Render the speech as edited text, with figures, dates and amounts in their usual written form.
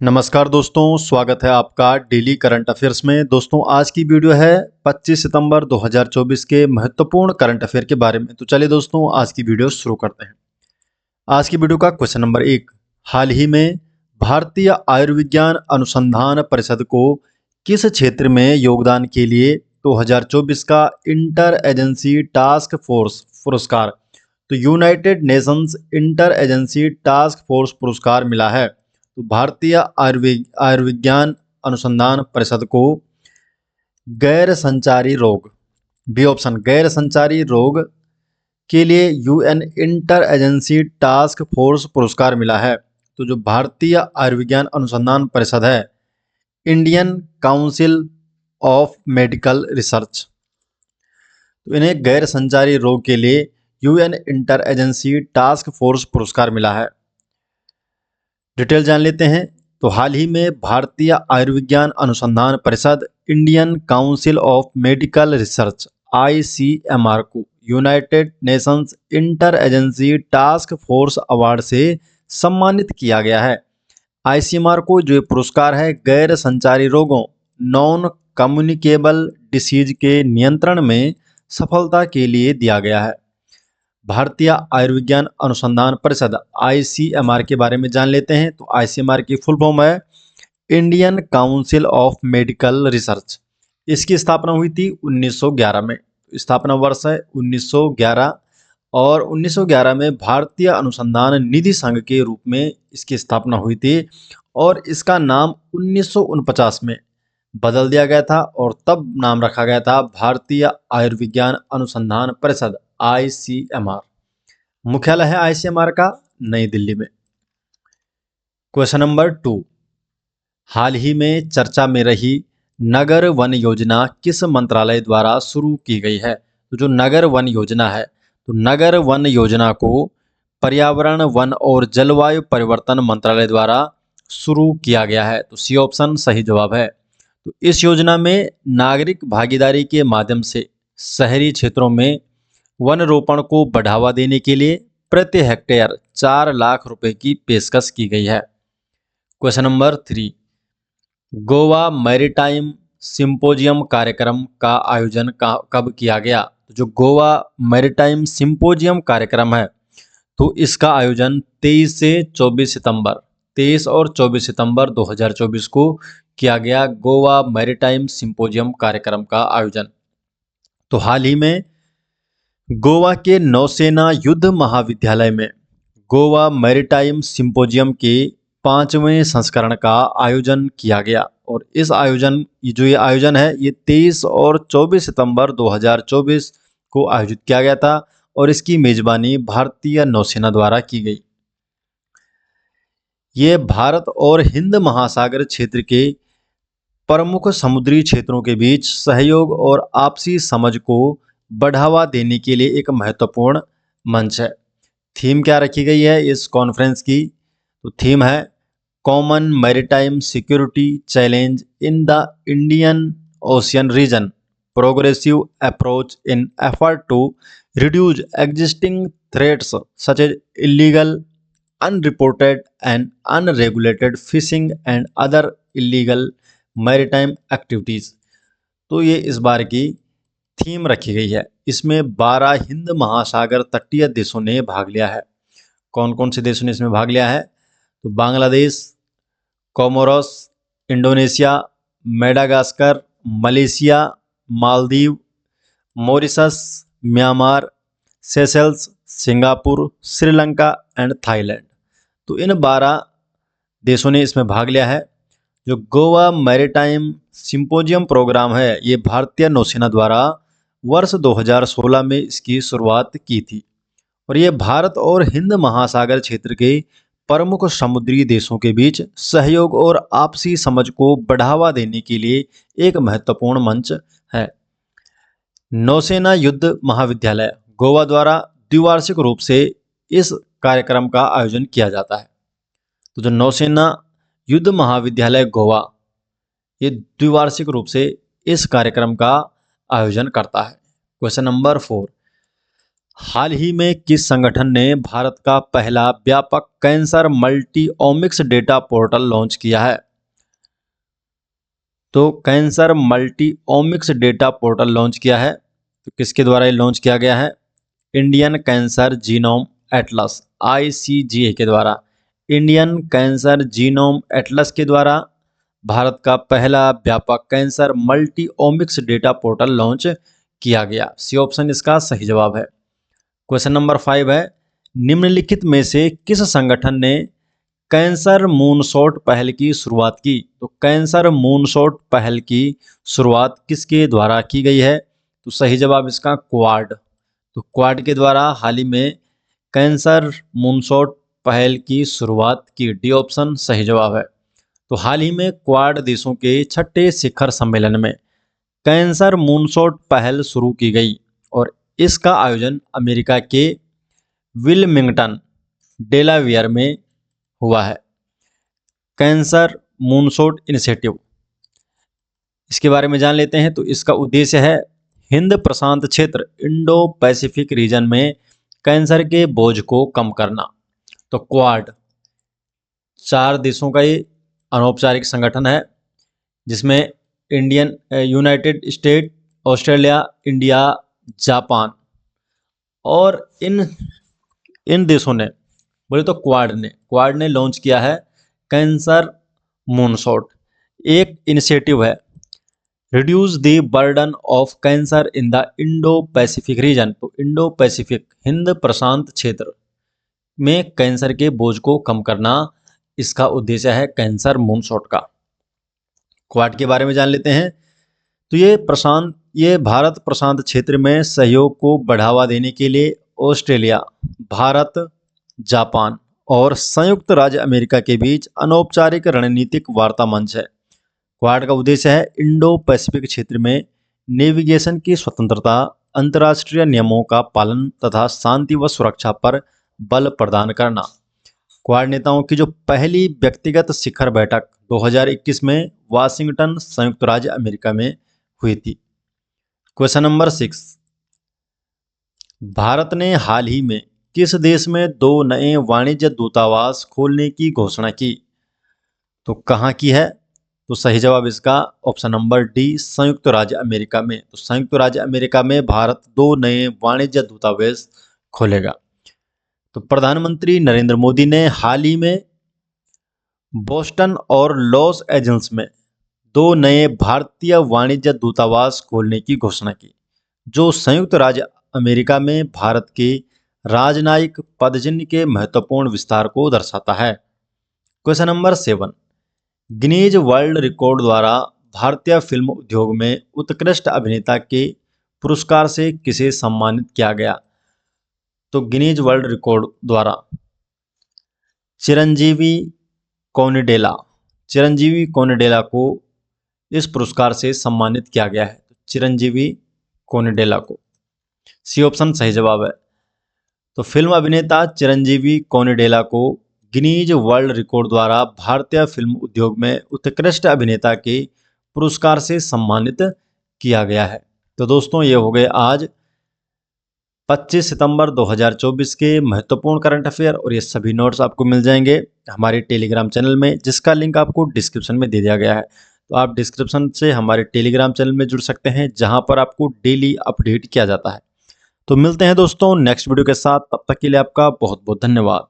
नमस्कार दोस्तों, स्वागत है आपका डेली करंट अफेयर्स में। दोस्तों आज की वीडियो है 25 सितंबर 2024 के महत्वपूर्ण करंट अफेयर के बारे में। तो चलिए दोस्तों आज की वीडियो शुरू करते हैं। आज की वीडियो का क्वेश्चन नंबर 1, हाल ही में भारतीय आयुर्विज्ञान अनुसंधान परिषद को किस क्षेत्र में योगदान के लिए 2024 का इंटर एजेंसी टास्क फोर्स पुरस्कार, तो United Nations inter agency task force पुरस्कार मिला है? तो भारतीय आयुर्विज्ञान अनुसंधान परिषद को गैर संचारी रोग, बी ऑप्शन, गैर संचारी रोग के लिए UN inter agency task force पुरस्कार मिला है। तो जो भारतीय आयुर्विज्ञान अनुसंधान परिषद है, Indian Council of Medical research, तो इन्हें गैर संचारी रोग के लिए UN inter agency task force पुरस्कार मिला है। डिटेल जान लेते हैं। तो हाल ही में भारतीय आयुर्विज्ञान अनुसंधान परिषद Indian Council of Medical Research ICMR को United Nations inter agency task force award से सम्मानित किया गया है। आईसीएमआर को जो पुरस्कार है गैर संचारी रोगों, नॉन कम्युनिकेबल डिसीज के नियंत्रण में सफलता के लिए दिया गया है। भारतीय आयुर्विज्ञान अनुसंधान परिषद आईसीएमआर के बारे में जान लेते हैं। तो आईसीएमआर की फुल फॉर्म है Indian Council of Medical research. इसकी स्थापना हुई थी 1911 में। स्थापना वर्ष है 1911 और 1911 में भारतीय अनुसंधान निधि संघ के रूप में इसकी स्थापना हुई थी और इसका नाम 1949 में बदल दिया गया था और तब नाम रखा गया था भारतीय आयुर्विज्ञान अनुसंधान परिषद आईसीएमआर। मुख्यालय है आईसीएमआर का नई दिल्ली में। क्वेश्चन नंबर 2, हाल ही में चर्चा में रही नगर वन योजना किस मंत्रालय द्वारा शुरू की गई है? तो जो नगर वन योजना है, तो नगर वन योजना को पर्यावरण, वन और जलवायु परिवर्तन मंत्रालय द्वारा शुरू किया गया है। तो सी ऑप्शन सही जवाब है। तो इस योजना में नागरिक भागीदारी के माध्यम से शहरी क्षेत्रों में वन रोपण को बढ़ावा देने के लिए प्रति हेक्टेयर 4 लाख रुपए की पेशकश की गई है। Question number 3, Goa maritime symposium कार्यक्रम का आयोजन कब किया गया? जो गोवा मैरीटाइम सिंपोजियम कार्यक्रम है, तो इसका आयोजन 23 और 24 सितंबर 2024 को किया गया। गोवा मैरीटाइम सिंपोजियम कार्यक्रम का आयोजन। तो हाल ही में गोवा के नौसेना युद्ध महाविद्यालय में गोवा मैरीटाइम सिंपोजियम के 5वें संस्करण का आयोजन किया गया और इस आयोजन ये आयोजन है ये 23 और 24 सितंबर 2024 को आयोजित किया गया था और इसकी मेजबानी भारतीय नौसेना द्वारा की गई। ये भारत और हिंद महासागर क्षेत्र के प्रमुख समुद्री क्षेत्रों के बीच सहयोग और आपसी समझ को बढ़ावा देने के लिए एक महत्वपूर्ण मंच है। थीम क्या रखी गई है इस कॉन्फ्रेंस की? तो थीम है common maritime security challenge in the Indian Ocean region, progressive approach in effort to reduce existing threats such as illegal, unreported and unregulated fishing and other illegal maritime activities. तो ये इस बार की theme रखी गई है। इसमें 12 हिंद महासागर तटीय देशों ने भाग लिया है। कौन कौन से देशों ने इसमें भाग लिया है? तो Bangladesh, Comoros, Indonesia, Madagascar, Malaysia, Maldives, Mauritius, Myanmar, Seychelles, Singapore, Sri Lanka and Thailand. तो इन 12 देशों ने इसमें भाग लिया है। जो गोवा मैरीटाइम सिंपोजियम प्रोग्राम है ये भारतीय नौसेना द्वारा वर्ष 2016 में इसकी शुरुआत की थी और ये भारत और हिंद महासागर क्षेत्र के प्रमुख समुद्री देशों के बीच सहयोग और आपसी समझ को बढ़ावा देने के लिए एक महत्वपूर्ण मंच है। नौसेना युद्ध महाविद्यालय गोवा द्वारा द्विवार्षिक रूप से इस कार्यक्रम का आयोजन किया जाता है। तो जो नौसेना युद्ध महाविद्यालय गोवा ये द्विवार्षिक रूप से इस कार्यक्रम का आयोजन करता है। क्वेश्चन नंबर 4, हाल ही में किस संगठन ने भारत का पहला व्यापक cancer multi omics data portal launch किया है? तो cancer multi omics data portal launch किया है। तो किसके द्वारा ये लॉन्च किया गया है? Indian cancer genome Atlas ICGA के द्वारा। इंडियन कैंसर जीनोम एटलस के द्वारा भारत का पहला व्यापक cancer multi omics data portal launch किया गया। सी ऑप्शन इसका सही जवाब है। क्वेश्चन नंबर 5 है, निम्नलिखित में से किस संगठन ने कैंसर मूनशॉट पहल की शुरुआत की? तो कैंसर मूनशॉट पहल की शुरुआत किसके द्वारा की गई है? तो सही जवाब इसका क्वाड। तो क्वाड के द्वारा हाल ही में कैंसर मूनशॉट पहल की शुरुआत की। डी ऑप्शन सही जवाब है। तो हाल ही में क्वाड देशों के छठे शिखर सम्मेलन में कैंसर मूनशॉट पहल शुरू की गई और इसका आयोजन अमेरिका के विल्मिंगटन डेलावेयर में हुआ है। कैंसर मूनशॉट इनिशिएटिव, इसके बारे में जान लेते हैं। तो इसका उद्देश्य है हिंद प्रशांत क्षेत्र इंडो पैसिफिक रीजन में कैंसर के बोझ को कम करना। तो क्वाड 4 देशों का ये अनौपचारिक संगठन है जिसमें United state, Australia, India, Japan और इन देशों ने बोले तो क्वाड ने लॉन्च किया है कैंसर मूनशॉट। एक इनिशिएटिव है reduce the burden of cancer in the Indo Pacific region. तो इंडो पैसिफिक हिंद प्रशांत क्षेत्र में कैंसर के बोझ को कम करना इसका उद्देश्य है कैंसर मूनशॉट का। क्वाड के बारे में जान लेते हैं। तो ये भारत प्रशांत क्षेत्र में सहयोग को बढ़ावा देने के लिए ऑस्ट्रेलिया, भारत, जापान और संयुक्त राज्य अमेरिका के बीच अनौपचारिक रणनीतिक वार्ता मंच है। क्वाड का उद्देश्य है इंडो पैसिफिक क्षेत्र में नेविगेशन की स्वतंत्रता, अंतर्राष्ट्रीय नियमों का पालन तथा शांति व सुरक्षा पर बल प्रदान करना। क्वाड नेताओं की जो पहली व्यक्तिगत शिखर बैठक 2021 में वाशिंगटन, संयुक्त राज्य अमेरिका में हुई थी। क्वेश्चन नंबर 6, भारत ने हाल ही में किस देश में 2 नए वाणिज्य दूतावास खोलने की घोषणा की? तो कहाँ की है? तो सही जवाब इसका ऑप्शन नंबर डी, संयुक्त राज्य अमेरिका में। तो संयुक्त राज्य अमेरिका में भारत 2 नए वाणिज्य दूतावास खोलेगा। तो प्रधानमंत्री नरेंद्र मोदी ने हाल ही में बोस्टन और लॉस एंजल्स में 2 नए भारतीय वाणिज्य दूतावास खोलने की घोषणा की, जो संयुक्त राज्य अमेरिका में भारत के राजनयिक पदचिह्न के महत्वपूर्ण विस्तार को दर्शाता है। Question number 7, Guinness world record द्वारा भारतीय फिल्म उद्योग में उत्कृष्ट अभिनेता के पुरस्कार से किसे सम्मानित किया गया? तो गिनीज वर्ल्ड रिकॉर्ड द्वारा चिरंजीवी कोनिडेला को इस पुरस्कार से सम्मानित किया गया है। चिरंजीवी कोनिडेला को। सी ऑप्शन सही जवाब है। तो फिल्म अभिनेता चिरंजीवी कोनिडेला को गिनीज वर्ल्ड रिकॉर्ड द्वारा भारतीय फिल्म उद्योग में उत्कृष्ट अभिनेता के पुरस्कार से सम्मानित किया गया है। तो दोस्तों, ये हो गए आज 25 सितंबर 2024 के महत्वपूर्ण करंट अफेयर और ये सभी नोट्स आपको मिल जाएंगे हमारे टेलीग्राम चैनल में, जिसका लिंक आपको डिस्क्रिप्शन में दे दिया गया है। तो आप डिस्क्रिप्शन से हमारे टेलीग्राम चैनल में जुड़ सकते हैं, जहां पर आपको डेली अपडेट किया जाता है। तो मिलते हैं दोस्तों नेक्स्ट वीडियो के साथ, तब तक के लिए आपका बहुत बहुत धन्यवाद।